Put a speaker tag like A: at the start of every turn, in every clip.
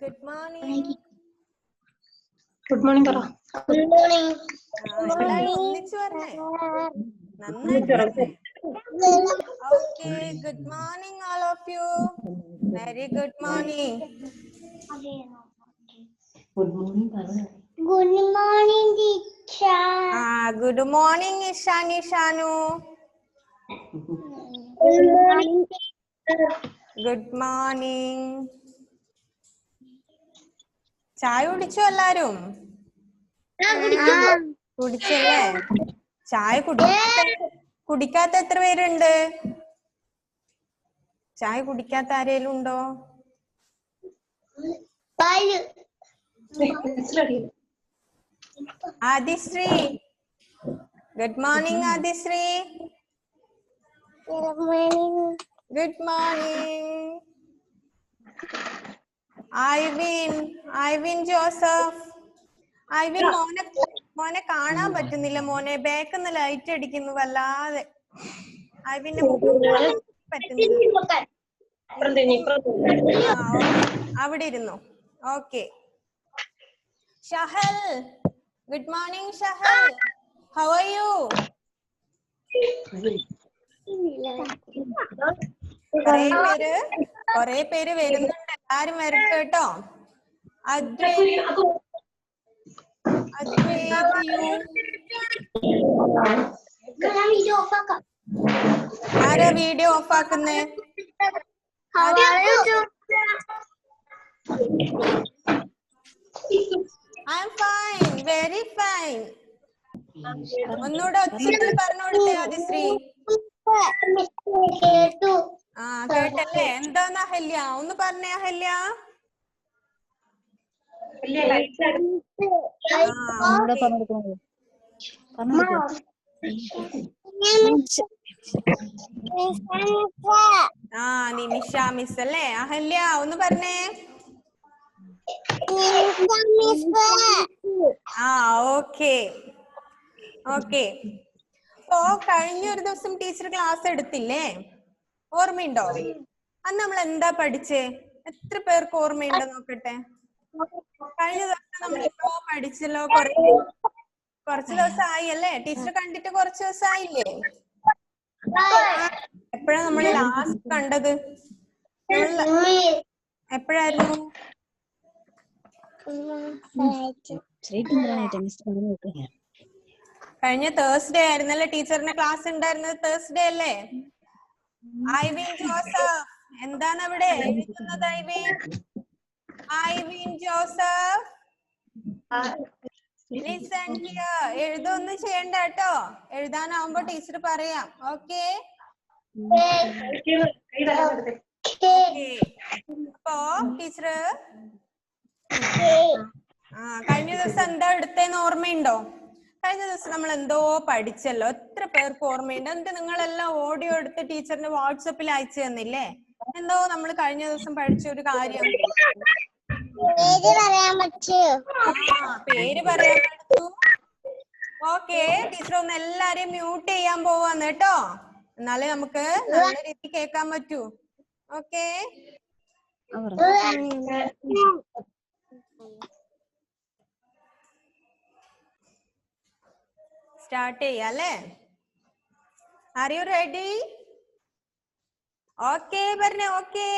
A: Good morning.
B: Good morning, Kara.
C: Good morning.
A: ഒന്നിച്ചു പറഞ്ഞേ. നന്നായിട്ട് പറഞ്ഞേ. Okay, good morning all of you. Very good morning.
B: Good morning, Kara.
C: Good morning, teacher.
A: Good morning, Ishani Shanu.
C: Good morning, teacher.
A: Good morning. ചായ കുടിച്ചോ എല്ലാരും? കുടിച്ചല്ലേ? ചായ കുടിക്കാത്ത എത്ര പേരുണ്ട്? ചായ കുടിക്കാത്ത ആരേലും ഉണ്ടോ? Adishree. Good morning, Adishree.
C: Good morning.
A: Good morning. Ivan Joseph. Ivan മോനെ കാണാൻ പറ്റുന്നില്ല മോനെ. ബാക്കിന്ന് ലൈറ്റ് അടിക്കുന്നു വല്ലാതെ. ഐവിന്റെ മുഖം പറ്റുന്നില്ല. അവിടെ ഇരുന്നു. Okay. Shahal. Good morning, Shahal. How are you? കൊറേ പേര് വരുന്നുണ്ട്. എല്ലാരും വരട്ടെ കേട്ടോ. ആരാ വീഡിയോ ഓഫ് ആക്കുന്നേ? I'm fine, very fine. ഒന്നുകൂടെ ഒച്ചത്തിൽ പറഞ്ഞോടുത്തേ ആദിശ്രീ. കേട്ടല്ലേ? എന്താന്ന് അഹല്യ ഒന്ന് പറഞ്ഞേ. അഹല്യ നിമിഷ മിസ് അല്ലേ? അഹല്യ ഒന്ന് പറഞ്ഞേ. ഓക്കെ. അപ്പോ കഴിഞ്ഞൊരു ദിവസം ടീച്ചർ ക്ലാസ് എടുത്തില്ലേ? ഓർമ്മയുണ്ടോ? അന്ന് നമ്മൾ എന്താ പഠിച്ചേ? എത്ര പേർക്ക് ഓർമ്മയുണ്ടോ നോക്കട്ടെ. കഴിഞ്ഞ ദിവസം നമ്മൾ പഠിച്ചല്ലോ. കുറച്ച് ദിവസം ആയി അല്ലേ? ടീച്ചർ കണ്ടിട്ട് കുറച്ച് ദിവസം ആയില്ലേ? എപ്പോഴാ നമ്മൾ ലാസ്റ്റ് കണ്ടത്? എപ്പോഴായിരുന്നു? കഴിഞ്ഞ തേഴ്സ്ഡേ ആയിരുന്നല്ലേ ടീച്ചറിന്റെ ക്ലാസ് ഉണ്ടായിരുന്നത്? തേഴ്സ്ഡേ അല്ലേ? ഐവിൻ ജോസഫ് എന്താണ് അവിടെ എഴുതുന്നത്? Ivin Joseph listen here. എഴുതൊന്നും ചെയ്യണ്ട കേട്ടോ. എഴുതാനാവുമ്പോ ടീച്ചർ പറയാം. ഓക്കെ. അപ്പോ ടീച്ചർ കഴിഞ്ഞ ദിവസം എന്താ എടുത്തേന്ന് ഓർമ്മയുണ്ടോ? കഴിഞ്ഞ ദിവസം നമ്മൾ എന്തോ പഠിച്ചല്ലോ. എത്ര പേർക്ക് ഓർമ്മയുണ്ട്? എന്നിട്ട് നിങ്ങളെല്ലാം ഓഡിയോ എടുത്ത് ടീച്ചറിന്റെ വാട്സപ്പിൽ അയച്ചു തന്നില്ലേ? എന്തോ നമ്മൾ കഴിഞ്ഞ ദിവസം പഠിച്ച ഒരു കാര്യം. പേര് പറയാൻ പറ്റൂ. ഓക്കെ. ടീച്ചർ ഒന്ന് എല്ലാരെയും മ്യൂട്ട് ചെയ്യാൻ പോവാന്ന് കേട്ടോ. എന്നാലേ നമുക്ക് നല്ല രീതിയിൽ കേൾക്കാൻ പറ്റൂ. ഓക്കെ. സ്റ്റാർട്ട് ചെയ്യാല്ലേ? Are you ready? ഓക്കെ പറഞ്ഞേ. ഓക്കെ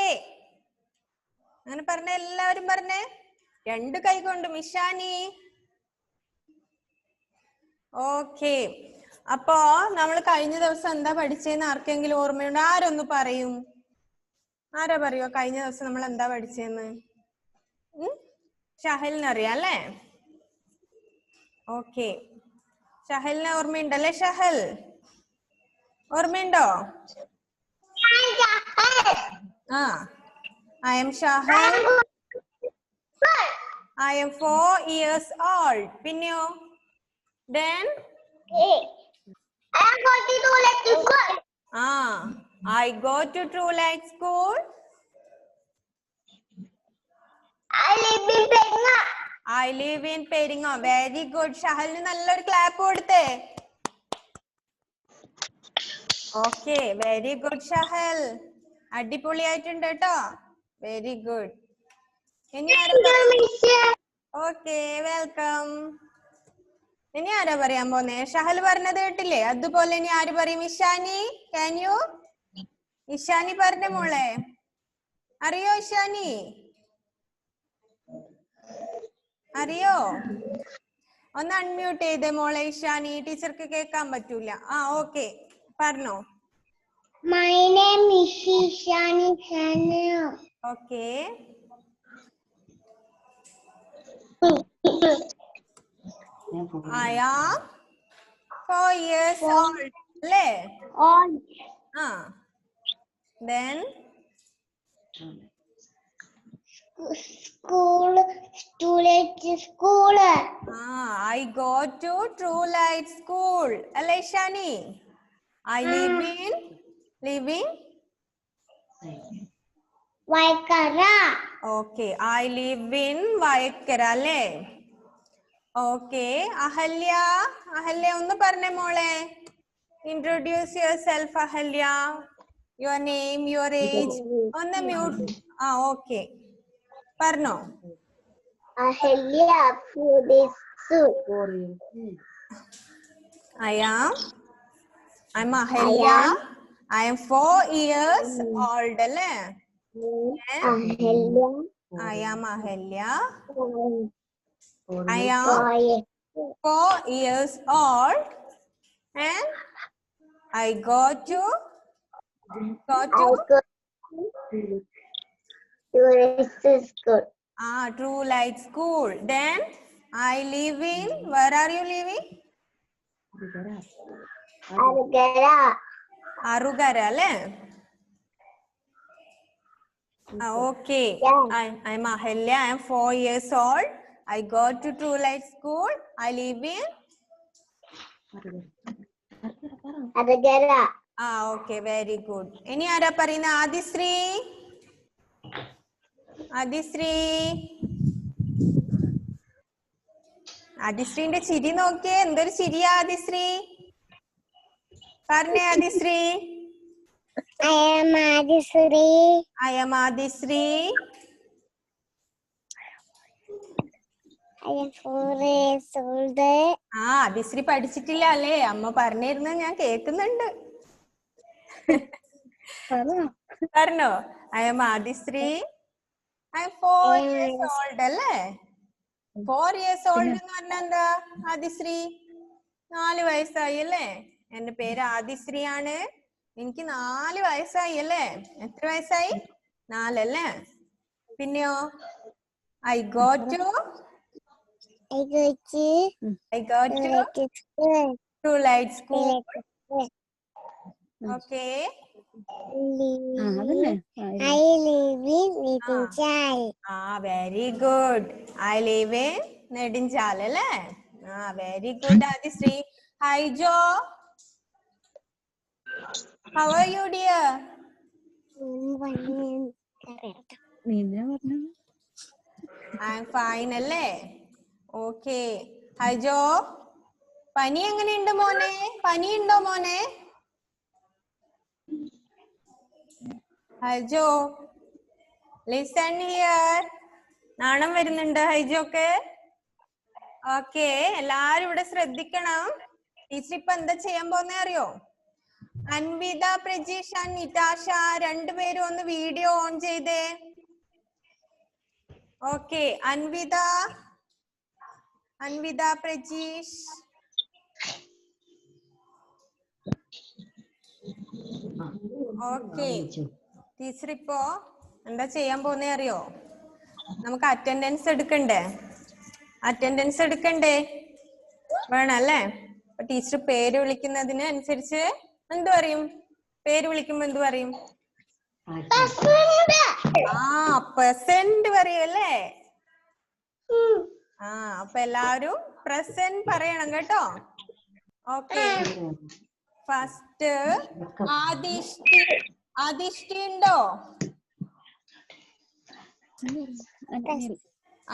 A: അങ്ങനെ പറഞ്ഞേ. എല്ലാവരും പറഞ്ഞേ. 2 കൈ കൊണ്ട്. മിഷാനി. ഓക്കെ. അപ്പോ നമ്മൾ കഴിഞ്ഞ ദിവസം എന്താ പഠിച്ചേന്ന് ആർക്കെങ്കിലും ഓർമ്മയുണ്ടോ? ആരൊന്ന് പറയും? ആരാ പറയോ കഴിഞ്ഞ ദിവസം നമ്മൾ എന്താ പഠിച്ചേന്ന്? ഷഹലിന് അറിയാം അല്ലേ? ഓക്കെ. ഷഹലിന് ഓർമ്മയുണ്ടല്ലേ? ഷഹൽ ഓർമ്മയുണ്ടോ? I am Shahal. I am 4 years old. പിന്നെയോ? Then I go to True Light School. I live in Peringa. Very good. ഷഹലിന് നല്ലൊരു ക്ലാപ്പ് കൊടുത്തേ. Okay, very good, Shahal. അടിപൊളിയായിട്ടുണ്ട് കേട്ടോ. Very good. ഇനി ആരാ ഓക്കെ, വെൽക്കം. ഇനി ആരാ പറയാൻ പോന്നേ? ഷഹൽ പറഞ്ഞത് കേട്ടില്ലേ? അതുപോലെ ഇനി ആര് പറയും? Ishani, can you? ഇഷാനി പറഞ്ഞ മോളെ, അറിയോ ഇഷാനി? അറിയോ? ഒന്ന് അൺമ്യൂട്ട് ചെയ്തേ മോളെ ഇഷാനി, ടീച്ചർക്ക് കേൾക്കാൻ പറ്റൂല. ഓക്കെ, പറഞ്ഞോ.
C: My name is Ishani Chanu.
A: Okay, I am 4 years old. അല്ലേ?
C: On
A: Then
C: school, school.
A: I go to True Light School. അല്ലേ Ishani? I living
C: Vaikara.
A: Okay, I live in Vaikara അല്ലേ? Okay, അഹല്യ, അഹല്യ ഒന്ന് പറഞ്ഞേ മോളെ. Introduce yourself, Ahalya. Your name, your age. ഒന്ന് mute. Okay, പറഞ്ഞോ.
C: Ahelia Pudisu.
A: I'm Ahelia. I am 4 years old അല്ലേ?
C: Ahelia.
A: I am Ahelia. I am 4 years old and I go to
C: School.
A: True Light School. Then I live in, where are you living?
C: Arugara.
A: Arugara അല്ലേ? Okay. I'm Ahelia. I am 4 years old. I go to True Light School. I live in
C: Arugara.
A: Okay, very good. ഇനി ആരാ പറയുന്ന? ആദിശ്രീ, ആദിശ്രീ, ആദിശ്രീന്റെ ചിരി നോക്കിയേ, എന്തൊരു ചിരിയാ ആദിശ്രീ. പറഞ്ഞേ Adishree.
C: I am Adisri.
A: I am Adishree.
C: I am 4 years old.
A: Adishree പഠിച്ചിട്ടില്ല അല്ലേ? അമ്മ പറഞ്ഞിരുന്ന ഞാൻ കേൾക്കുന്നുണ്ട്. പറഞ്ഞോ. I am Adishree. I am 4 years old അല്ലേ? 4 years old എന്ന് പറഞ്ഞാ എന്താ ആദിശ്രീ? 4 വയസ്സായി അല്ലേ? എന്റെ പേര് ആദിശ്രീ ആണ്. എനിക്ക് 4 വയസ്സായി അല്ലേ? എത്ര വയസ്സായി? 4 അല്ലേ? പിന്നെയോ? I go to True Light School. Okay.
C: I live in Nedunchal.
A: Very good. I live in Nedunchal അല്ലേ? Very good Adishree. Hi Joe. How are you dear? I am fine അല്ലേ? Okay. Hi Joe. പനി എങ്ങനെയുണ്ട് മോനെ? പനി ഉണ്ടോ മോനെ? Hi Joe. Listen here. നാണം വരുന്നുണ്ട് ഹൈജോക്ക്? ഓക്കെ, എല്ലാരും ഇവിടെ ശ്രദ്ധിക്കണം. ടീച്ചർ ഇപ്പൊ എന്താ ചെയ്യാൻ പോന്നെ അറിയോ? അൻവിത, പ്രജീഷ് ആൻഡ് നിതാഷ രണ്ടുപേരും ഒന്ന് വീഡിയോ ഓൺ ചെയ്തേ. Okay, Anvitha, Anvitha, Prajeesh. Okay, teacher ഇപ്പോ എന്താ ചെയ്യാൻ പോന്നേ അറിയോ? നമുക്ക് അറ്റൻഡൻസ് എടുക്കണ്ടേ? അറ്റൻഡൻസ് എടുക്കണ്ടേ? വേണം അല്ലേ? അപ്പൊ ടീച്ചർ പേര് വിളിക്കുന്നതിന് അനുസരിച്ച് എന്ത് പറയും? പേര് വിളിക്കുമ്പോ എന്ത് പറയും? പ്രസന്റ് പറയും അല്ലേ? അപ്പൊ എല്ലാവരും പ്രസന്റ് പറയണം കേട്ടോ. Okay, first ആദിഷ്ടി. ആദിഷ്ടി ഉണ്ടോ?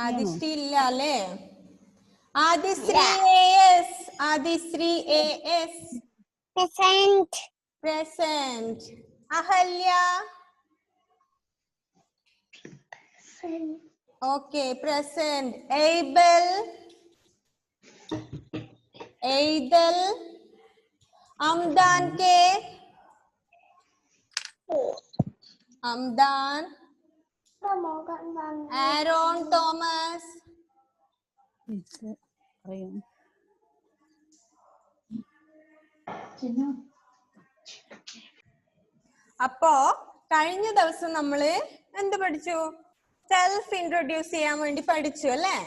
A: ആദിശ്രീ ഇല്ല അല്ലേ? Adishree AS. Adishree AS.
C: Present.
A: Present. Ahalya. Okay, present. Abel. Aidel. Amdan K. Amdan. Aaron Thomas. അപ്പോ കഴിഞ്ഞ ദിവസം നമ്മള് എന്ത് പഠിച്ചു? സെൽഫ് ഇൻട്രൊഡ്യൂസ് ചെയ്യാൻ വേണ്ടി പഠിച്ചു അല്ലേ?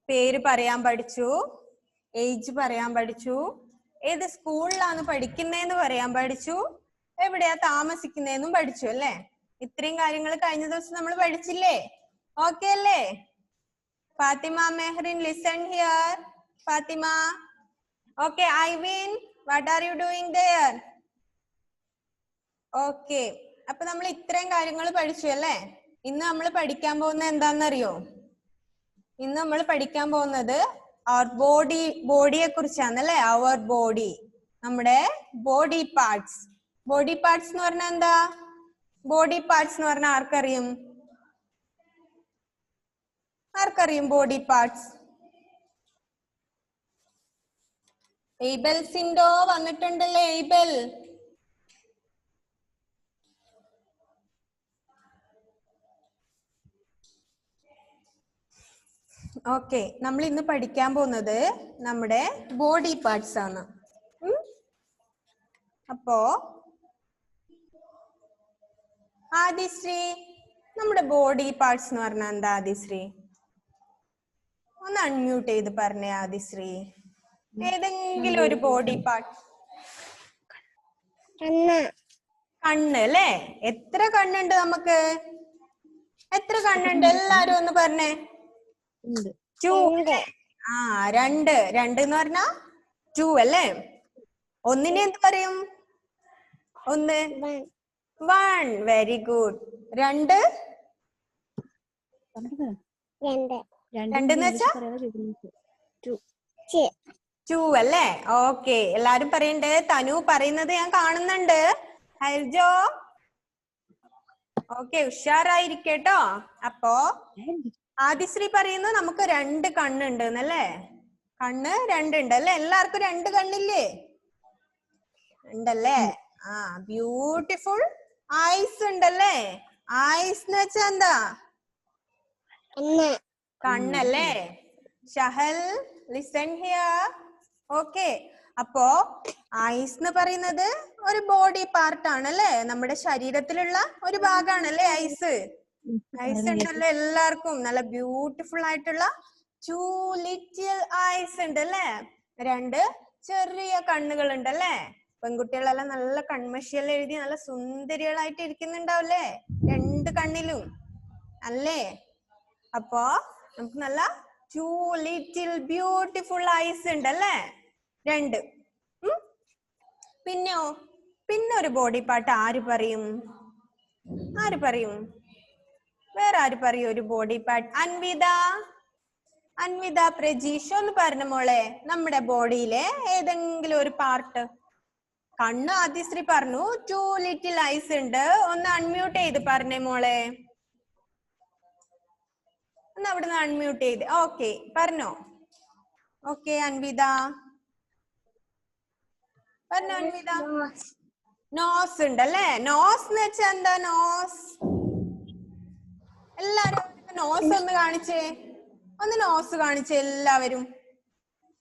A: പേര് പറയാൻ പഠിച്ചു, ഏജ് പറയാൻ പഠിച്ചു, ഏത് സ്കൂളിലാണ് പഠിക്കുന്നതെന്ന് പറയാൻ പഠിച്ചു, എവിടെയാ താമസിക്കുന്നതെന്നും പഠിച്ചു അല്ലേ? ഇത്രയും കാര്യങ്ങൾ കഴിഞ്ഞ ദിവസം നമ്മൾ പഠിച്ചില്ലേ? ഓക്കെ അല്ലേ? Fathima Mehrin listen here. Fathima. Okay. Ivin, what are you doing there? Okay. അപ്പൊ നമ്മൾ ഇത്രയും കാര്യങ്ങൾ പഠിച്ചു അല്ലേ? ഇന്ന് നമ്മൾ പഠിക്കാൻ പോകുന്നത് എന്താണെന്നറിയോ? ഇന്ന് നമ്മൾ പഠിക്കാൻ പോകുന്നത് അവർ ബോഡിയെ കുറിച്ചാണ് അല്ലേ? അവർ ബോഡി, നമ്മുടെ ബോഡി പാർട്സ്. ബോഡി പാർട്സ് എന്ന് പറഞ്ഞാൽ എന്താ? ബോഡി പാർട്സ് എന്ന് പറഞ്ഞാൽ ആർക്കറിയും? ആർക്കറിയും ബോഡി പാർട്സ്? എയ്ബൽ സിൻഡോ വന്നിട്ടുണ്ടല്ലേ? എയ്ബൽ. ഓക്കെ. നമ്മൾ ഇന്ന് പഠിക്കാൻ പോകുന്നത് നമ്മുടെ ബോഡി പാർട്സ് ആണ്. അപ്പോ ആദിശ്രീ, നമ്മുടെ ബോഡി പാർട്സ് എന്ന് പറഞ്ഞാൽ എന്താ ആദിശ്രീ? ഒന്ന് അൺമ്യൂട്ട് ചെയ്ത് പറഞ്ഞേ ആദിശ്രീ. ഏതെങ്കിലും ഒരു ബോഡി പാർട്ട്. കണ്ണ് അല്ലേ? എത്ര കണ്ണുണ്ട് നമുക്ക്? എത്ര കണ്ണുണ്ട്? എല്ലാരും ഒന്ന് പറഞ്ഞേ. 2. ആ, 2. 2 എന്ന് പറഞ്ഞാ 2 അല്ലേ? ഒന്നിനെ എന്ത് പറയും? 1. 1. Very good. 2. 2 എന്ന് വെച്ചാ 2 അല്ലേ? ഓക്കെ. എല്ലാരും പറയണ്ടേ? തനു പറയുന്നത് ഞാൻ കാണുന്നുണ്ട്. ഹൈജോ. ഓക്കെ, ഉഷാറായിരിക്കട്ടോ. അപ്പോ ആദിശ്രീ പറയുന്നു നമുക്ക് 2 കണ്ണുണ്ട് എന്നല്ലേ? കണ്ണ് 2 ഉണ്ട് അല്ലേ? എല്ലാവർക്കും 2 കണ്ണില്ലേ? ഉണ്ടല്ലേ? ആ, ബ്യൂട്ടിഫുൾ ഐസ് ഉണ്ടല്ലേ? ഐസ് എന്ന് വെച്ചാ എന്താ? കണ്ണല്ലേ? Shahal, listen here. ഓക്കെ. അപ്പോ ഐസ് എന്ന് പറയുന്നത് ഒരു ബോഡി പാർട്ട് ആണല്ലേ? നമ്മുടെ ശരീരത്തിലുള്ള ഒരു ഭാഗമാണല്ലേ ഐസ്? ഐസ് ഉണ്ടല്ലോ എല്ലാവർക്കും. നല്ല ബ്യൂട്ടിഫുൾ ആയിട്ടുള്ള 2 ലിറ്റിൽ ഐസ് ഉണ്ട് അല്ലേ? 2 ചെറിയ കണ്ണുകൾ ഉണ്ടല്ലേ? പെൺകുട്ടികളെല്ലാം നല്ല കൺമഷിയെല്ലാം എഴുതി നല്ല സുന്ദരികളായിട്ട് ഇരിക്കുന്നുണ്ടാവില്ലേ 2 കണ്ണിലും അല്ലേ? അപ്പോ നമുക്ക് നല്ല 2 ലിറ്റിൽ ബ്യൂട്ടിഫുൾ ഐസ് ഉണ്ട് അല്ലേ? 2. പിന്നെയോ? പിന്നെ ഒരു ബോഡി പാർട്ട് ആര് പറയും? ആര് പറയും? വേറെ ആര് പറയും ഒരു ബോഡി പാർട്ട്? അൻവിത. അൻവിത പ്രജീഷ് ഒന്ന് പറഞ്ഞ മോളെ, നമ്മുടെ ബോഡിയിലെ ഏതെങ്കിലും ഒരു പാർട്ട്. കണ്ണ് ആദിശ്രീ പറഞ്ഞു 2 ലിറ്റിൽ ഐസ് ഉണ്ട്. ഒന്ന് അൺമ്യൂട്ട് ചെയ്ത് പറഞ്ഞേ മോളെ. ഒന്ന് അവിടുന്ന് അൺമ്യൂട്ട് ചെയ്ത്. ഓക്കെ, പറഞ്ഞോ. ഓക്കെ അൻവിത പറഞ്ഞോ. അൻവിത. നോസ് ഉണ്ട് അല്ലേ? നോസ് എന്ന് വെച്ചാ എന്താ? നോസ്. എല്ലാരും നോസ് ഒന്ന് കാണിച്ചേ. ഒന്ന് നോസ് കാണിച്ചേ എല്ലാവരും.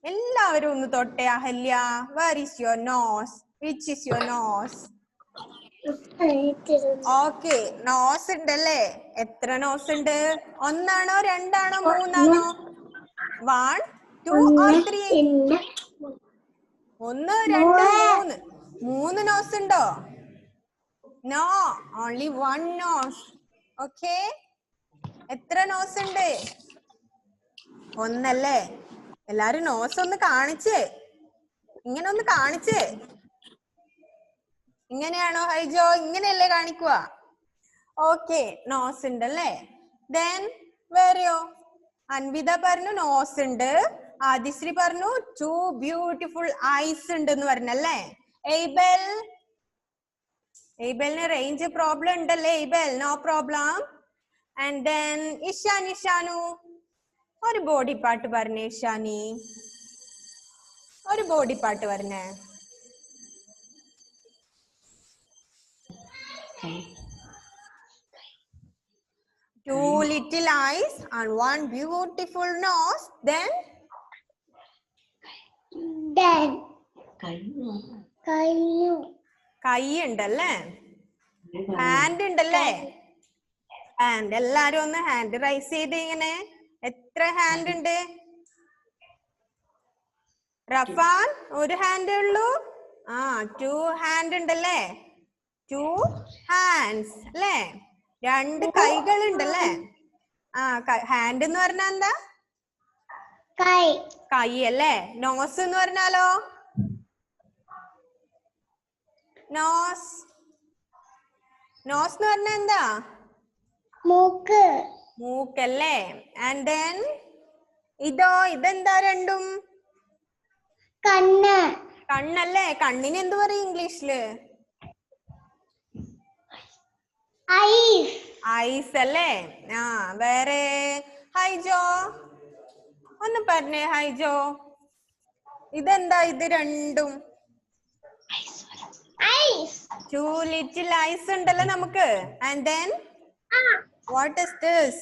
A: എല്ലാവരും ഒന്ന് തൊട്ടേ. Ahalya, where is your nose? Which is your nose? Okay, nose ഉണ്ടല്ലേ? എത്ര നോസ് ഉണ്ട്? 1 ആണോ 2 ആണോ 3 ആണോ? 1, 2 or 3? 1, 2, 3 നോസ് ഉണ്ടോ? No, only 1 nose. ഓക്കെ. എത്ര നോസ് ഉണ്ട്? 1 അല്ലേ? എല്ലാരും നോസ് ഒന്ന് കാണിച്ചേ. ഇങ്ങനെ ഒന്ന് കാണിച്ചേ. ഇങ്ങനെയാണോ ഹൈജോ? ഇങ്ങനെയല്ലേ കാണിക്കുക? ഓക്കെ, നോസ് ഉണ്ട് അല്ലേ? ദെൻ വേറെയോ? അൻവിത പറഞ്ഞു നോസ് ഉണ്ട്. ആദിശ്രീ പറഞ്ഞു 2 ബ്യൂട്ടിഫുൾ ഐസ് ഉണ്ട് എന്ന് പറഞ്ഞല്ലേ? എയ്ബൽ, എയ്ബലിന് റേഞ്ച് പ്രോബ്ലം ഉണ്ടല്ലേ? Abel, no problem. And then Ishani Shanu. ഒരു ബോഡി പാർട്ട് പറഞ്ഞേ ഇഷാനി. ഒരു ബോഡി പാർട്ട് പറഞ്ഞേ. Two little eyes and one beautiful nose. Then കൈ ഉണ്ടല്ലേ, ഹാൻഡ് ഉണ്ടല്ലേ. ഹാൻഡ് എല്ലാരും ഒന്ന് ഹാൻഡ് റൈസ് ചെയ്ത് ഇങ്ങനെ. എത്ര ഹാൻഡ് ഉണ്ട്? റഫാൻ ഒരു ഹാൻഡേ ഉള്ളൂ. ആ 2 ഹാൻഡ് ഉണ്ടല്ലേ. 2 ഹാൻഡ്സ് അല്ലേ, 2 കൈകൾ ഉണ്ടല്ലേ. ആ ഹാൻഡ് എന്ന് പറഞ്ഞാ എന്താ? കൈ അല്ലേ. നോസ് എന്ന് പറഞ്ഞാലോ? നോസ്. നോസ് എന്ന് പറഞ്ഞാ എന്താ? മൂക്കല്ലേ. ആൻഡ് ദെൻ ഇതെന്താ രണ്ടും? കണ്ണല്ലേ. കണ്ണിന് എന്ത് പറയും ഇംഗ്ലീഷില്? ഐസ് അല്ലേ. ആ വേറെ ഹൈജോ ഒന്ന് പറഞ്ഞേ. ഹൈജോ ഇതെന്താ? ഇത് രണ്ടും 2 little eyes ഉണ്ടല്ലോ നമുക്ക്. And then what is this?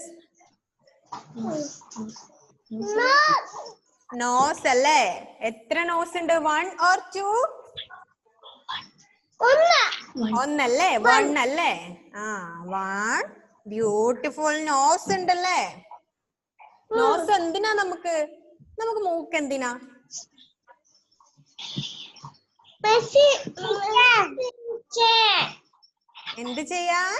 A: Nose അല്ലേ. എത്ര നോസ് ഉണ്ട്? 1 or 2? ഒന്നല്ലേ. 1 അല്ലേ. ആ 1 ബ്യൂട്ടിഫുൾ നോസ് ഉണ്ടല്ലേ. നോസ് എന്തിനാ നമുക്ക്? നമുക്ക് മൂക്ക് എന്തിനാ? എന്ത് ചെയ്യാൻ?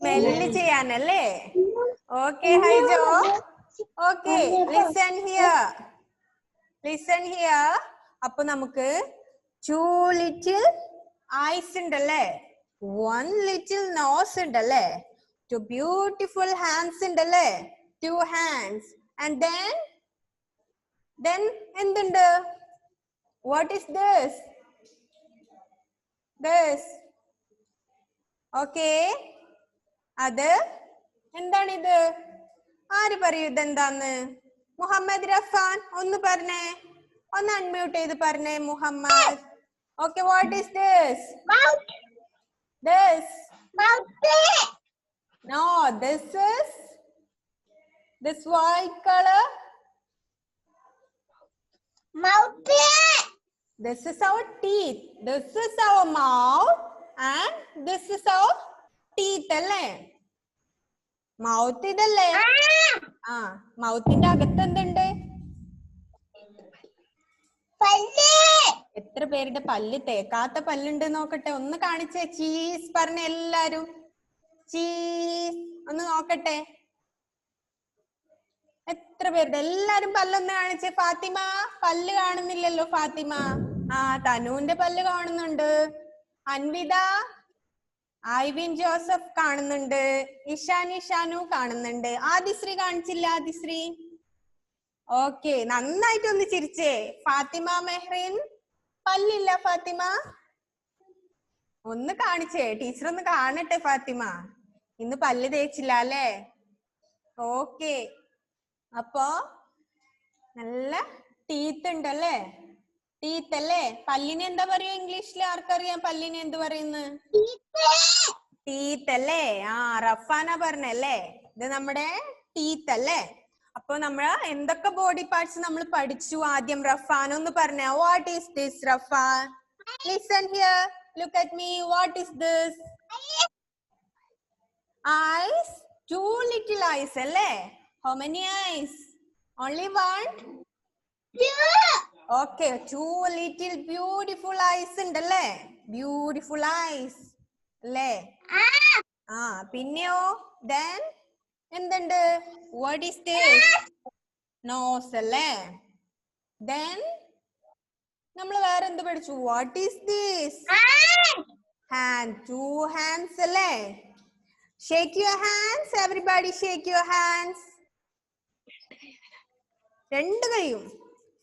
A: സ്മെല്ല് ചെയ്യാനല്ലേ. ഓക്കെ ഹൈജോ. Okay listen here. Listen here. അപ്പൊ നമുക്ക് 2 little eyes ഉണ്ടല്ലേ, 1 little nose ഉണ്ടല്ലേ, 2 beautiful hands ഉണ്ടല്ലേ, 2 hands. And then എന്തുണ്ട്? What is this? This. Okay. അത് എന്താണിത്? ആര് പറയൂ ഇതെന്താന്ന്? മുഹമ്മദ് റഫാൻ ഒന്ന് പറഞ്ഞേ. ഒന്ന് അൺമ്യൂട്ട് ചെയ്ത് പറഞ്ഞേ Muhammad. Okay, what is this? This. No, this is this white color. This is our teeth. This is our mouth and this is our teeth അല്ലേ. മൗത്ത് ഇതല്ലേ. ആ മൗത്തിന്റെ അകത്ത് എന്തുണ്ട്? എത്ര പേരുടെ പല്ല് തേക്കാത്ത പല്ലുണ്ട് നോക്കട്ടെ. ഒന്ന് കാണിച്ചേ. ചീസ് പറഞ്ഞ എല്ലാരും. ചീസ് ഒന്ന് നോക്കട്ടെ. എത്ര പേരുടെ? എല്ലാരും പല്ലൊന്ന് കാണിച്ചേ. ഫാത്തിമ പല്ല് കാണുന്നില്ലല്ലോ. ഫാത്തിമ. ആ തനുവിന്റെ പല്ല് കാണുന്നുണ്ട്. അൻവിത, ഐവിൻ ജോസഫ് കാണുന്നുണ്ട്. ഇഷാനി ഷാനു കാണുന്നുണ്ട്. ആദിശ്രീ കാണിച്ചില്ല. ആദിശ്രീ ഓക്കെ. നന്നായിട്ടൊന്ന് ചിരിച്ചേ. ഫാത്തിമ മെഹ്റിൻ പല്ലില്ല. ഫാത്തിമ ഒന്ന് കാണിച്ചേ. ടീച്ചർ ഒന്ന് കാണട്ടെ. ഫാത്തിമ ഇന്ന് പല്ല് തേച്ചില്ല അല്ലേ. ഓക്കെ. അപ്പോ നല്ല ടീത്ത് ഉണ്ടല്ലേ. ടീത്ത് അല്ലേ. പല്ലിനെ എന്താ പറയാ ഇംഗ്ലീഷിൽ? ആർക്കറിയാം പല്ലിനെ എന്ത് പറയുന്നു? ടീത്ത് അല്ലേ. ആ റഫാന പറഞ്ഞല്ലേ. ഇത് നമ്മുടെ ടീത്ത് അല്ലേ. അപ്പൊ നമ്മൾ എന്തൊക്കെ ബോഡി പാർട്സ് നമ്മൾ പഠിച്ചു ആദ്യം? റഫാൻ ഒന്ന് പറഞ്ഞ. What is this Rafan? Listen here. Look at me. What is this? Eyes. 2 little eyes അല്ലേ. How many eyes? Only 1? Okay, 2 little beautiful eyes ഉണ്ടല്ലേ. Beautiful eyes അല്ലേ. ആ പിന്നെയോ? Then എന്തുണ്ട്? What is this? Nose അല്ലേ. Then നമ്മൾ വേറെ എന്ത് പഠിച്ചു? What is this? Hand. 2 hands അല്ലേ. Shake your hands. Everybody shake your hands. 2 കൈയും.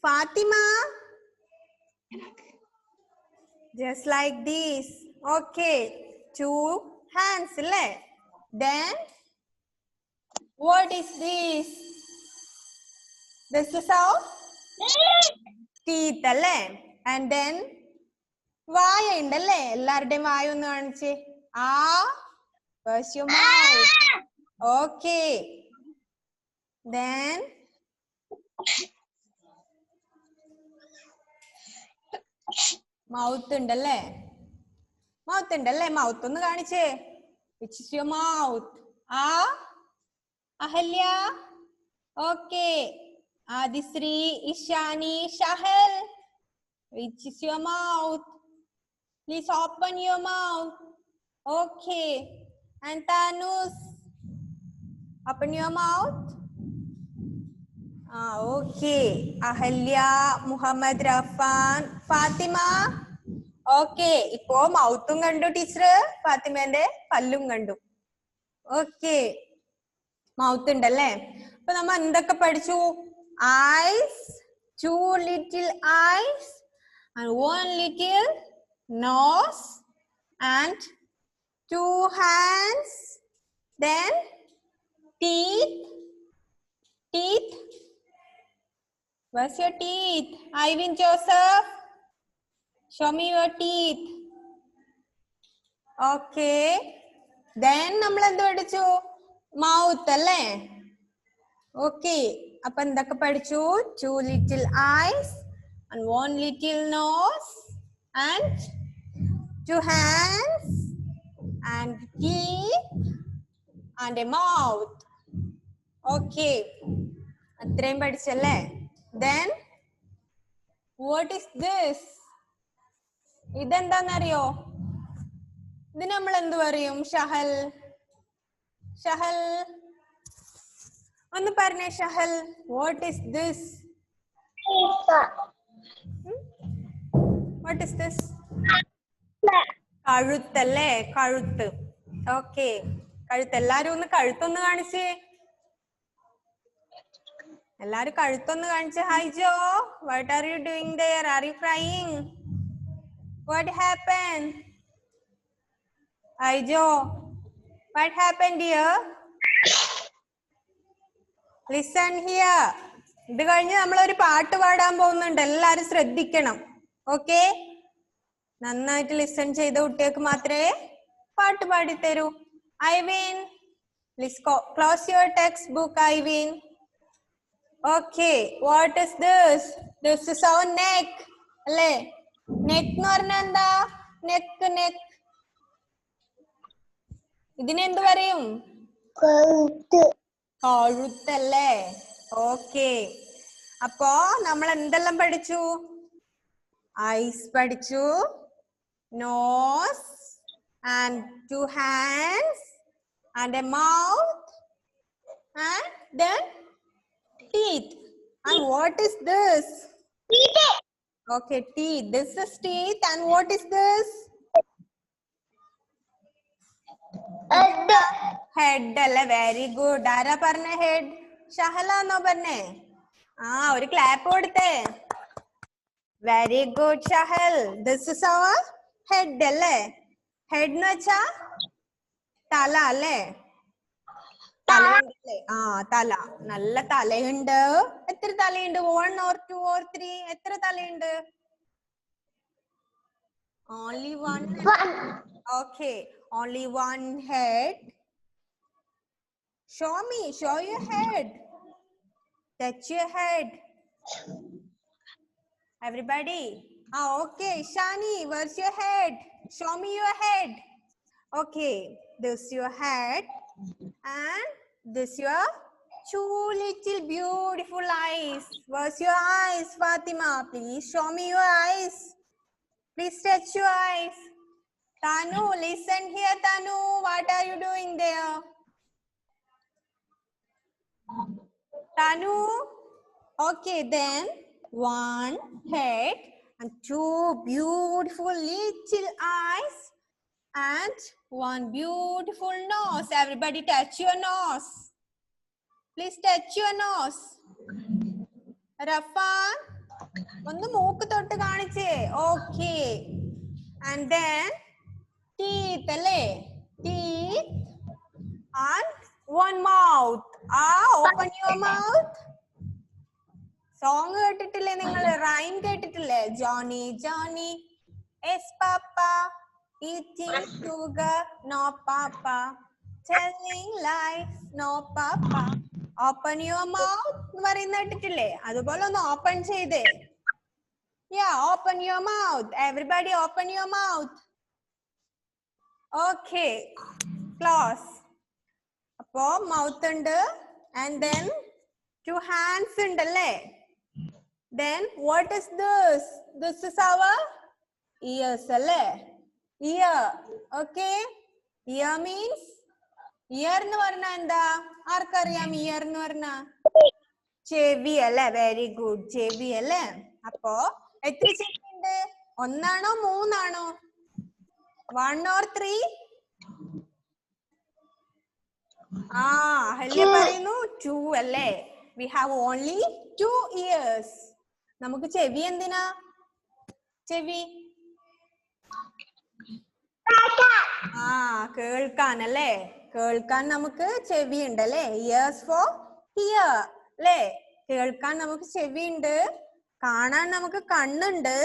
A: Fathima just like this. Okay. two hands, അല്ലേ? Then what is this? This is how teeth, അല്ലേ? And then വായ ഉണ്ടല്ലേ? എല്ലാവരുടെയും വായ ഒന്ന് കാണിച്ചേ. Where's your mouth? Okay. Then mouth ഉണ്ടല്ലേ? Mouth ഉണ്ടല്ലേ? Mouth ഒന്ന് കാണിച്ചേ. Which is your mouth? Ahalya. Okay. Adisri, Ishani, Shahel. Which is your mouth? Please open your mouth. Okay. And Tanus, open your mouth. Okay. Ahalya, Muhammad Rafan, Fatima. Okay. Ipo mouth kandu teacher. Fatima ende pallum kandu. Okay. Mouth undalle. Appo namma endokka padichu? Eyes, two little eyes, and one little nose, and two hands, then teeth. Where's your teeth? Ivan Joseph, show me your teeth. Okay. Then നമ്മൾ എന്ത് പഠിച്ചു? Mouth അല്ലേ? Okay. അപ്പൊ എന്തൊക്കെ പഠിച്ചു? Two little eyes and one little nose and two hands and teeth and a mouth. Okay. അത്രയും പഠിച്ചല്ലേ? Then what is this? ഇതെന്താന്നറിയോ? ഇത് നമ്മൾ എന്ത് പറയും? ഷഹൽ. ഷഹൽ ഒന്ന് പറഞ്ഞേ. Shahal, what is this? What is this? കഴുത്തല്ലേ? കഴുത്ത്. Okay. കഴുത്ത്. എല്ലാരും ഒന്ന് കഴുത്തൊന്ന് കാണിച്ചേ. എല്ലാരും കഴുത്തൊന്ന് കാണിച്ചേ. Hi Joe, what are you doing there? Are you crying? What happened? Hi Joe, what happened dear? Listen here. ഇത് കഴിഞ്ഞ് നമ്മളൊരു പാട്ട് പാടാൻ പോകുന്നുണ്ട്. എല്ലാരും ശ്രദ്ധിക്കണം. ഓക്കെ? നന്നായിട്ട് ലിസൺ ചെയ്ത കുട്ടികൾക്ക് മാത്രമേ പാട്ട് പാടിത്തരൂ. Ivin, please close your textbook, Ivin. Okay, what is this? This is our neck. അല്ലേ? Neck എന്ന് പറഞ്ഞാൽ എന്താ? Neck. ഇതിനെന്ത് പറയും? കഴുത്തല്ലേ? ഓക്കെ. അപ്പോ നമ്മൾ എന്തെല്ലാം പഠിച്ചു? ഐസ് പഠിച്ചു, nose and two hands and a mouth and then teeth. And what is this? Okay, teeth. This is teeth. And what is this? Head. Very good. Ara parne head. Shahala no parne. ഒരു clap കൊടുത്തേ. Very good, Shahal. This is our head അല്ലേ? Head എന്ന് വെച്ചാ തല അല്ലേ? തലയുണ്ടല്ലേ? തല. നല്ല തലയുണ്ട്. എത്ര തലയുണ്ട്? 1 or 2 or 3? എത്ര തലയുണ്ട്? Only one. Okay. Only one head. Show me. Show your head. Touch your head. Everybody. Okay. Shani, where's your head? Show me your head. Okay. This is your head. And this is your two little beautiful eyes. Where's your eyes, Fatima? Please show me your eyes. Please touch your eyes. Tanu, listen here, Tanu. What are you doing there? Tanu? Okay, then one head and two beautiful little eyes and one beautiful nose. Everybody touch your nose. Please touch your nose. Rafan, ഒന്ന് മൂക്ക് തൊട്ട് കാണിച്ചേ. Okay. And then teeth അല്ലേ? Teeth and one mouth. Open your mouth. Song കേട്ടിട്ടില്ലേ നിങ്ങൾ? Rhyme കേട്ടിട്ടില്ലേ? Johnny, Johnny, yes papa, eating sugar, no papa, telling lies, no papa. Open your mouth എന്ന് പറയുന്ന കേട്ടിട്ടില്ലേ? അതുപോലെ ഒന്ന് ഓപ്പൺ ചെയ്തേ. Yeah, open your mouth. Everybody open your mouth. Okay, close. അപ്പോ മൗത്ത് ഉണ്ട് and then two hands ഉണ്ടല്ലേ? Then what is this? This is our ears അല്ലേ? Ear. Okay? Ear means ear എന്ന് പറഞ്ഞാ എന്താ? ആർക്കറിയാം ear എന്ന് പറഞ്ഞാ? ചെവി അല്ലേ? Very good. ചെവി അല്ലേ? അപ്പോ എത്ര ചെവി ഉണ്ട്? ഒന്നാണോ മൂന്നാണോ? 1 or 3? അഹല്യ പറയുന്നു 2 അല്ലേ? We have only 2 ears. നമുക്ക് ചെവി എന്തിനാ? ചെവി കേൾക്കാൻ അല്ലേ? കേൾക്കാൻ നമുക്ക് ചെവി ഉണ്ട് അല്ലേ? Ears for hear അല്ലേ? കേൾക്കാൻ നമുക്ക് ചെവി ഉണ്ട്. കാണാൻ നമുക്ക് കണ്ണുണ്ട്.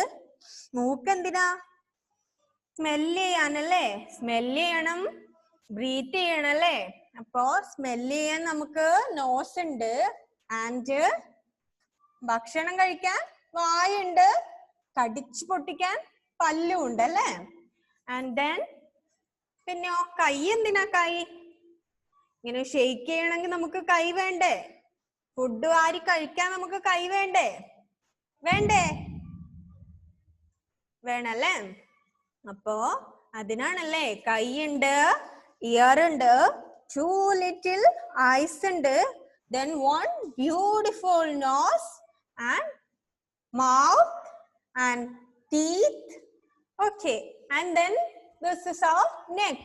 A: മൂക്ക് എന്തിനാ? സ്മെല് ചെയ്യാനല്ലേ? സ്മെല് ചെയ്യണം, ബ്രീത്ത് ചെയ്യണം അല്ലേ? അപ്പോ സ്മെല് ചെയ്യാൻ നമുക്ക് നോസ് ഉണ്ട് ആൻഡ് ഭക്ഷണം കഴിക്കാൻ വായുണ്ട്, കടിച്ചു പൊട്ടിക്കാൻ പല്ലും ഉണ്ട് അല്ലേ? ആൻഡ് ദെൻ പിന്നെയോ കൈ എന്തിനാ? കൈ ഇങ്ങനെ ഷെയ്ക്ക് ചെയ്യണമെങ്കിൽ നമുക്ക് കൈ വേണ്ടേ? ഫുഡ് വാരി കഴിക്കാൻ നമുക്ക് കൈ വേണ്ടേ? വേണ്ടേ? വേണല്ലേ? അപ്പോ അതിനാണല്ലേ കൈ ഉണ്ട്, ഇയർ ഉണ്ട്, 2 little eyes ഉണ്ട്, then 1 beautiful nose and mouth and teeth. Okay, and then this is our neck.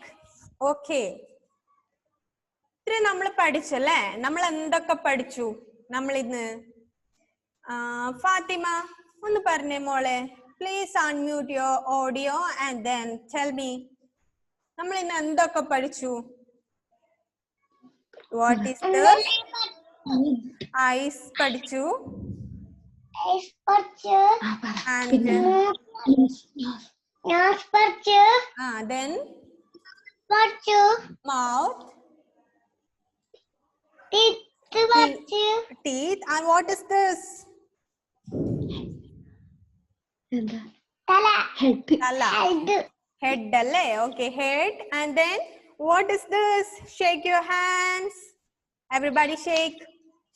A: Okay, ഇത്ര നമ്മൾ പഠിച്ചല്ലേ? നമ്മൾ എന്തൊക്കെ പഠിച്ചു നമ്മൾ ഇന്ന്? ഫാത്തിമ ഒന്ന് പറഞ്ഞേ മോളെ. Please unmute your audio and then tell me. നമ്മൾ ഇന്ന് എന്തൊക്കെ പഠിച്ചു? What is the eyes പഠിച്ചു?
C: Eyes പഠിച്ചു.
A: And
C: nose പഠിച്ചു.
A: then
C: പഠിച്ചു.
A: mouth,
C: teeth പഠിച്ചു.
A: teeth, and what is this?
C: തല.
A: Tala. Head അല്ലേ? Okay, head. And then what is this? Shake your hands. Everybody shake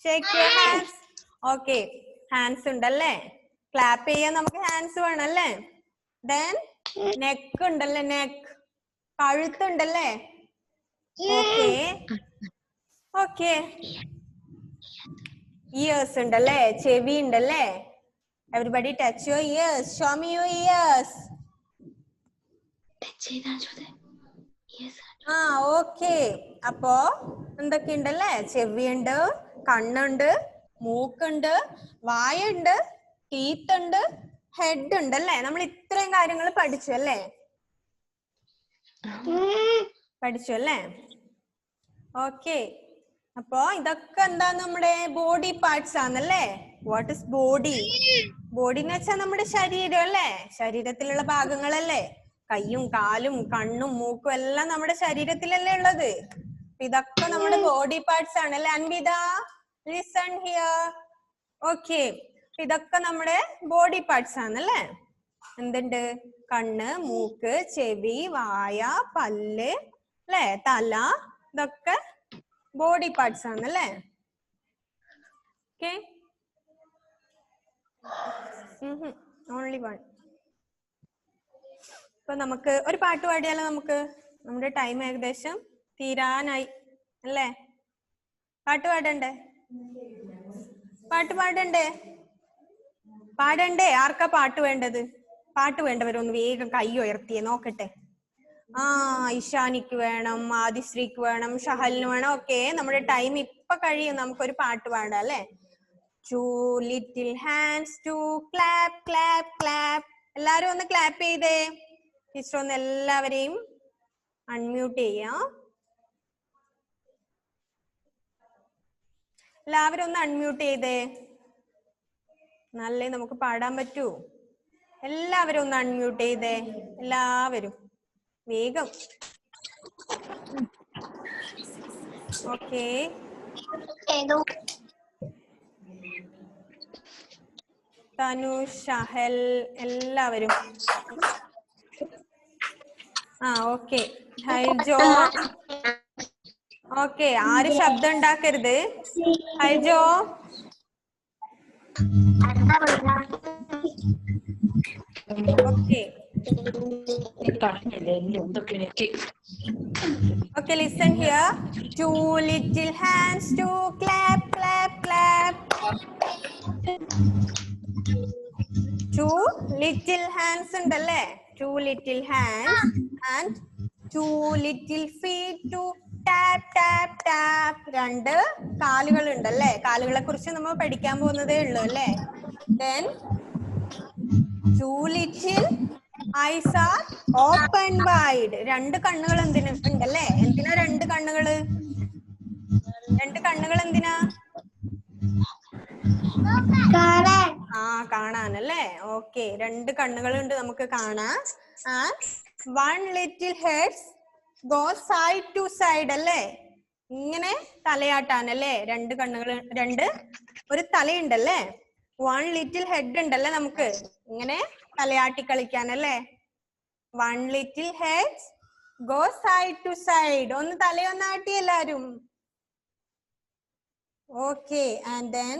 A: your hands. Okay, hands ഉണ്ടല്ലേ? Clap ചെയ്യാൻ നമുക്ക് ഹാൻഡ്സ് വേണം അല്ലേ? Then neck ഉണ്ടല്ലേ? neck. കഴുത്തുണ്ടല്ലേ? Okay. Ears ഉണ്ടല്ലേ? ചെവി ഉണ്ടല്ലേ? Everybody touch your ears. Show me your ears. Okay. അപ്പോ എന്തൊക്കെയുണ്ടല്ലേ? ചെവിയുണ്ട്, കണ്ണുണ്ട്, മൂക്കുണ്ട്, വായുണ്ട്, ടീത്ത് ഉണ്ട്, ഹെഡ് ഉണ്ട് അല്ലേ? നമ്മൾ ഇത്രയും കാര്യങ്ങൾ പഠിച്ചു അല്ലേ? പഠിച്ചു അല്ലേ? ഓക്കെ. അപ്പോ ഇതൊക്കെ എന്താ? നമ്മുടെ ബോഡി പാർട്സ് ആണല്ലേ? What is body? ബോഡി എന്ന് വെച്ചാൽ നമ്മുടെ ശരീരം അല്ലേ? ശരീരത്തിലുള്ള ഭാഗങ്ങളല്ലേ? കയ്യും കാലും കണ്ണും മൂക്കും എല്ലാം നമ്മുടെ ശരീരത്തിലല്ലേ ഉള്ളത്? ഇതൊക്കെ നമ്മുടെ ബോഡി പാർട്സ് ആണല്ലേ? Anvitha, listen here. ഓക്കെ, ഇതൊക്കെ നമ്മുടെ ബോഡി പാർട്സ് ആണല്ലേ? എന്തുണ്ട്? കണ്ണ്, മൂക്ക്, ചെവി, വായ, പല്ല് അല്ലേ? തല, ഇതൊക്കെ ബോഡി പാർട്സ് ആണല്ലേ? Okay, only one. ഇപ്പൊ നമുക്ക് ഒരു പാട്ട് പാടിയാലോ? നമുക്ക് നമ്മുടെ ടൈം ഏകദേശം തീരാനായി അല്ലേ? പാട്ട് പാടണ്ടേ? പാടണ്ടേ? ആർക്കാ പാട്ട് വേണ്ടത്? പാട്ട് വേണ്ടവരൊന്ന് വേഗം കൈ ഉയർത്തിയേ നോക്കട്ടെ. ഇഷാനിക്ക് വേണം, ആദിശ്രീക്ക് വേണം, ഷഹലിന് വേണം. ഓക്കെ, നമ്മുടെ ടൈം ഇപ്പൊ കഴിയും. നമുക്കൊരു പാട്ട് പാടാം അല്ലേ? 2 little hands to clap, clap, clap. എല്ലാരും ഒന്ന് ക്ലാപ്പ് ചെയ്തേ. ടീച്ചർ ഒന്ന് എല്ലാവരെയും അൺമ്യൂട്ട് ചെയ്യാം. എല്ലാവരും ഒന്ന് അൺമ്യൂട്ട് ചെയ്തേ. നല്ലേ നമുക്ക് പാടാൻ പറ്റൂ. എല്ലാവരും ഒന്ന് അൺമ്യൂട്ട് ചെയ്തേ. എല്ലാവരും വേഗം. ഓക്കെ, തനു, ഷഹൽ, എല്ലാവരും. ഓക്കെ. ഹൈജോ. ഓക്കെ, ആരും ശബ്ദം ഉണ്ടാക്കരുത്. ഹൈജോ. Okay. Okay, listen here. Two little hands to clap, clap, clap. Two little hands ഉണ്ടല്ലേ? Two little hands and two little feet to tap, tap, tap. രണ്ട് കാലുകൾ ഉണ്ടല്ലേ? കാലുകളെ കുറിച്ച് നമ്മൾ പഠിക്കാൻ പോകുന്നതേ ഉള്ളൂ അല്ലേ? Then two little eyes are open wide. രണ്ട് കണ്ണുകൾ ഉണ്ടല്ലേ? എന്തിനാ രണ്ട് കണ്ണുകള്? രണ്ട് കണ്ണുകൾ എന്തിനാ? കാണാനല്ലേ? ഓക്കെ, രണ്ട് കണ്ണുകളുണ്ട് നമുക്ക് കാണാൻ. One little head goes side to side അല്ലേ? ഇങ്ങനെ തലയാട്ടാനല്ലേ? രണ്ട് കണ്ണുകൾ, ഒരു തലയുണ്ടല്ലേ? One little head ഉണ്ടല്ലേ നമുക്ക് ഇങ്ങനെ തലയാട്ടി കളിക്കാനല്ലേ? One little head goes side to side. ഒന്ന് തലയൊന്നാട്ടി എല്ലാരും. Okay, and then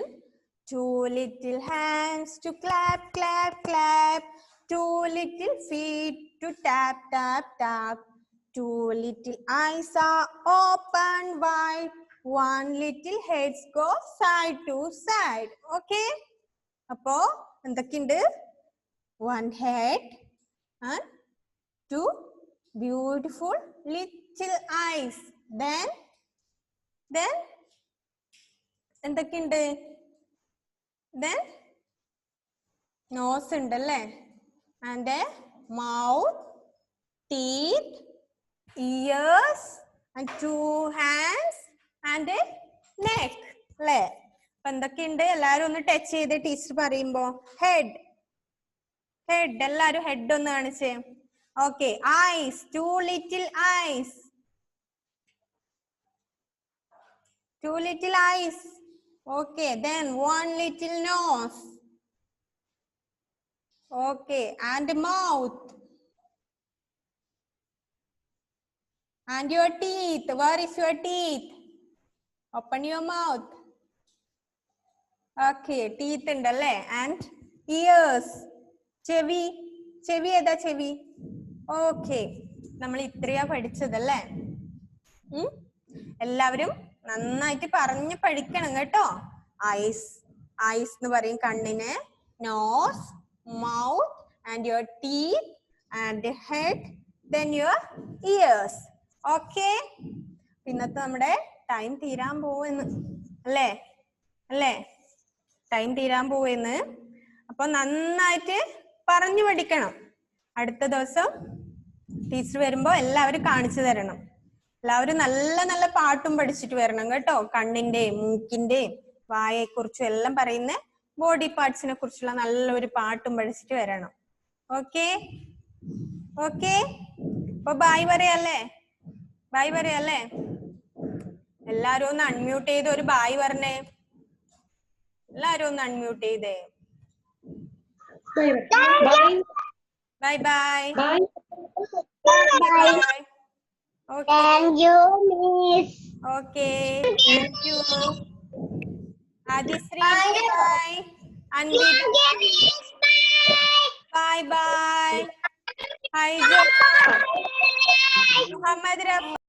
A: two little hands to clap, clap, clap. Two little feet to tap, tap, tap. Two little eyes are open wide. One little head goes side to side. Okay? അപ്പോ എന്തൊക്കെയുണ്ട്? One head and two beautiful little eyes. Then എന്തൊക്കെയുണ്ട്? Then nose ഉണ്ടല്ലേ? And a mouth, teeth, ears, and two hands and a neck. അല്ലേ? അപ്പൊ എന്തൊക്കെയുണ്ട്? എല്ലാരും ഒന്ന് touch ചെയ്ത് ടീച്ചർ പറയുമ്പോ. ഹെഡ്, എല്ലാരും ഹെഡ് ഒന്ന് കാണിച്ചേ. Okay, eyes, two little eyes. Two little eyes. Okay, then one little nose. Okay, and mouth. And your teeth. Where is your teeth? Open your mouth. Okay, teeth ഉണ്ടല്ലേ? And ears. ചെവി ഏതാ ചെവി? Okay, നമ്മൾ ഇത്രയാ പഠിച്ചതല്ലേ? എല്ലാവരും നന്നായിട്ട് പറഞ്ഞ് പഠിക്കണം കേട്ടോ. ഐസ് എന്ന് പറയും കണ്ണിന്. Nose, mouth, and your teeth, and head, then your ears. Okay, ഇന്നത്തെ നമ്മുടെ ടൈം തീരാൻ പോവെന്ന് അല്ലേ? ടൈം തീരാൻ പോവെന്ന്. അപ്പൊ നന്നായിട്ട് പറഞ്ഞു പഠിക്കണം. അടുത്ത ദിവസം ടീച്ചർ വരുമ്പോ എല്ലാവരും കാണിച്ചു തരണം. എല്ലാവരും നല്ല നല്ല പാട്ടും പഠിച്ചിട്ട് വരണം കേട്ടോ. കണ്ണിന്റെയും മൂക്കിന്റെയും വായയെ കുറിച്ചും എല്ലാം പറയുന്ന ബോഡി പാർട്സിനെ കുറിച്ചുള്ള നല്ലൊരു പാട്ടും പഠിച്ചിട്ട് വരണം. ഓക്കെ? അപ്പൊ ബായ് പറയല്ലേ? എല്ലാരും ഒന്ന് അൺമ്യൂട്ട് ചെയ്ത് ഒരു ബായ് പറഞ്ഞേ. എല്ലാരും ഒന്ന് അൺമ്യൂട്ട് ചെയ്തേ. Bye bye. Okay.
C: Thank you, Miss.
A: Okay. Thank you. Adisri, bye. Anvi, bye bye. Hi, Muhammad Rafi.